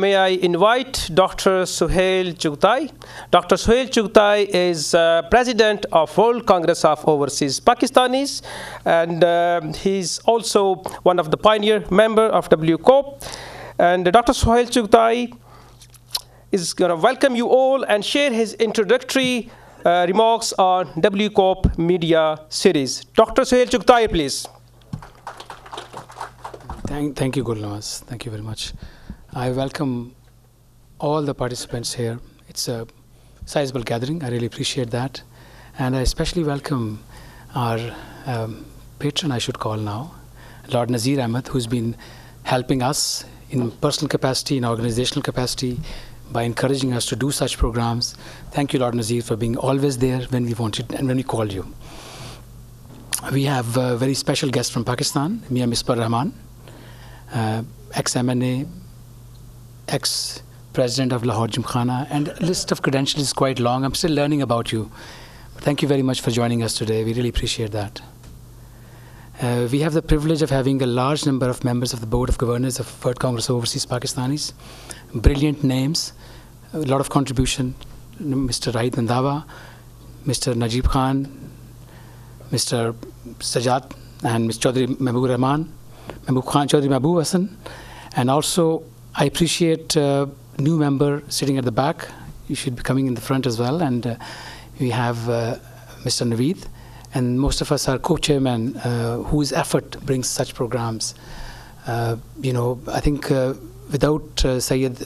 may I invite Dr. Suhail Chughtai. Dr. Suhail Chughtai is President of World Congress of Overseas Pakistanis, and he's also one of the pioneer member of WCOP. And Dr. Suhail Chughtai is going to welcome you all and share his introductory remarks on WCOP media series. Dr. Suhail Chughtai, please. Thank you, Gulnawaz. Thank you very much. I welcome all the participants here. It's a sizable gathering. I really appreciate that. And I especially welcome our patron, I should call now, Lord Nazir Ahmed, who's been helping us in personal capacity, in organizational capacity, by encouraging us to do such programs. Thank you, Lord Nazir, for being always there when we wanted and when we called you. We have a very special guest from Pakistan, Mia Misbah Rahman, ex-MNA, ex-president of Lahore Gymkhana, and a list of credentials is quite long. I'm still learning about you. But thank you very much for joining us today. We really appreciate that. We have the privilege of having a large number of members of the Board of Governors of World Congress of Overseas Pakistanis. Brilliant names, a lot of contribution. Mr. Rahid Nandawa, Mr. Najib Khan, Mr. Sajjad, and Mr. Chaudhry Mahbub Rahman, Mahbub Khan, Chaudhry Mahbub Hassan. And also, I appreciate a new member sitting at the back. You should be coming in the front as well. And we have Mr. Naveed. And most of us are co-chairmen whose effort brings such programs. I think without Sayyid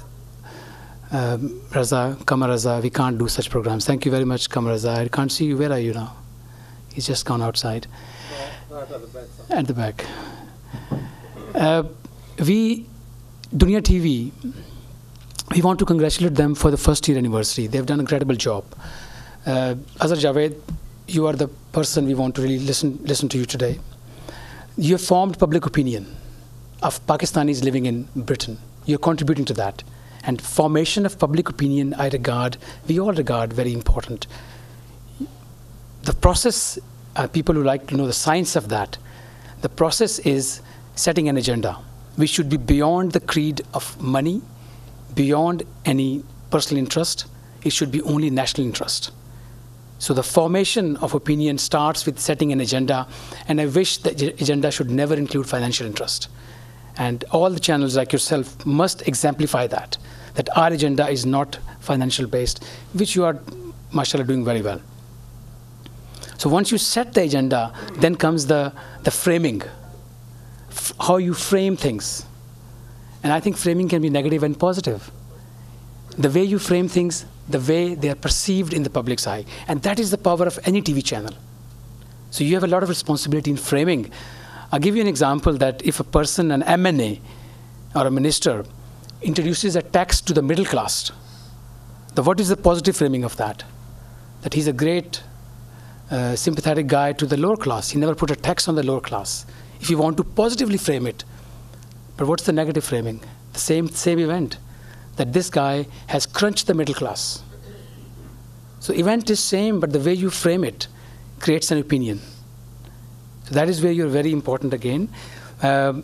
Raza, Kamar Raza, we can't do such programs. Thank you very much, Kamar Raza. I can't see you. Where are you now? He's just gone outside. At the back. Dunya TV, we want to congratulate them for the first year anniversary. They've done an incredible job. Azhar Javed, you are the person we want to really listen to you today. You have formed public opinion of Pakistanis living in Britain. You're contributing to that. And formation of public opinion, we all regard very important. The process, people who like to know the science of that, the process is setting an agenda. We should be beyond the creed of money, beyond any personal interest. It should be only national interest. So the formation of opinion starts with setting an agenda, and I wish that agenda should never include financial interest. And all the channels like yourself must exemplify that our agenda is not financial based, which you are, mashallah, doing very well. So once you set the agenda, then comes the framing, how you frame things. And I think framing can be negative and positive. The way you frame things, the way they are perceived in the public's eye. And that is the power of any TV channel. So you have a lot of responsibility in framing. I'll give you an example that if a person, an MNA or a minister, introduces a tax to the middle class, what is the positive framing of that? That he's a great sympathetic guy to the lower class. He never put a tax on the lower class. If you want to positively frame it, but what's the negative framing? The same event, that this guy has crunched the middle class. So event is same, but the way you frame it creates an opinion. So that is where you're very important again. And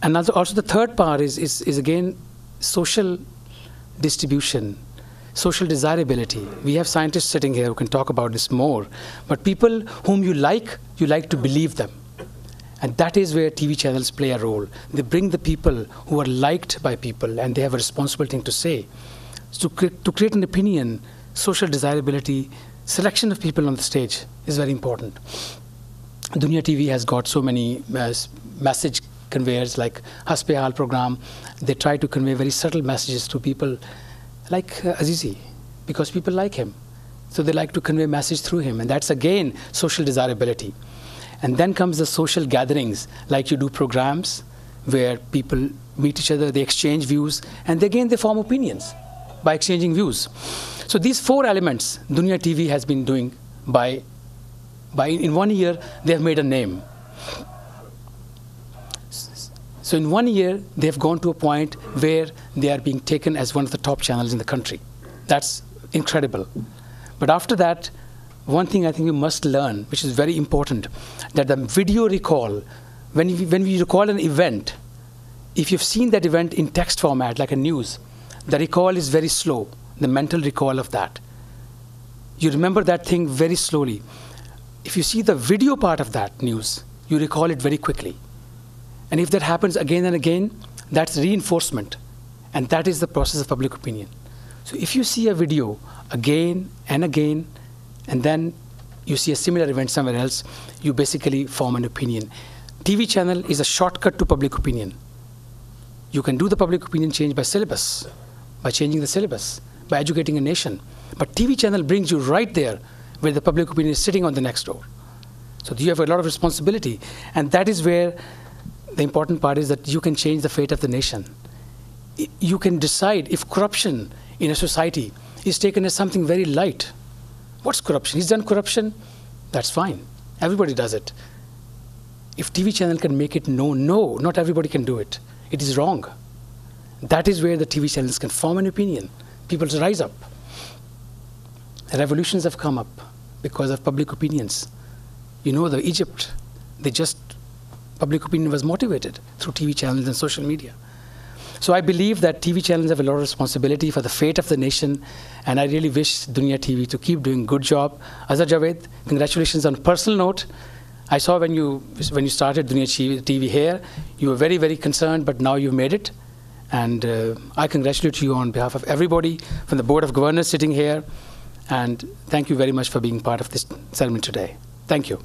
also the third part is again social distribution, social desirability. We have scientists sitting here who can talk about this more, but people whom you like to believe them. And that is where TV channels play a role. They bring the people who are liked by people, and they have a responsible thing to say. So to create an opinion, social desirability, selection of people on the stage is very important. Dunya TV has got so many message conveyors like Haspe Hal program. They try to convey very subtle messages to people like Azizi, because people like him. So they like to convey message through him, and that's again social desirability. And then comes the social gatherings, like you do programs where people meet each other, they exchange views, and again they form opinions by exchanging views. So these four elements Dunya TV has been doing in 1 year, they have made a name. So in 1 year, they have gone to a point where they are being taken as one of the top channels in the country. That's incredible. But after that, one thing I think we must learn, which is very important, that the video recall, when we recall an event, if you've seen that event in text format, like a news, the recall is very slow, the mental recall of that. You remember that thing very slowly. If you see the video part of that news, you recall it very quickly. And if that happens again and again, that's reinforcement. And that is the process of public opinion. So if you see a video again and again, and then you see a similar event somewhere else, you basically form an opinion. TV channel is a shortcut to public opinion. You can do the public opinion change by syllabus, by changing the syllabus, by educating a nation. But TV channel brings you right there where the public opinion is sitting on the next door. So you have a lot of responsibility. And that is where the important part is that you can change the fate of the nation. You can decide if corruption in a society is taken as something very light. What's corruption? He's done corruption, that's fine. Everybody does it. If TV channel can make it no, not everybody can do it. It is wrong. That is where the TV channels can form an opinion. People rise up. Revolutions have come up because of public opinions. You know, the Egypt, public opinion was motivated through TV channels and social media. So I believe that TV channels have a lot of responsibility for the fate of the nation, and I really wish Dunya TV to keep doing a good job. Azhar Javed, congratulations on a personal note. I saw when you started Dunya TV here, you were very, very concerned, but now you've made it. And I congratulate you on behalf of everybody from the Board of Governors sitting here. And thank you very much for being part of this ceremony today. Thank you.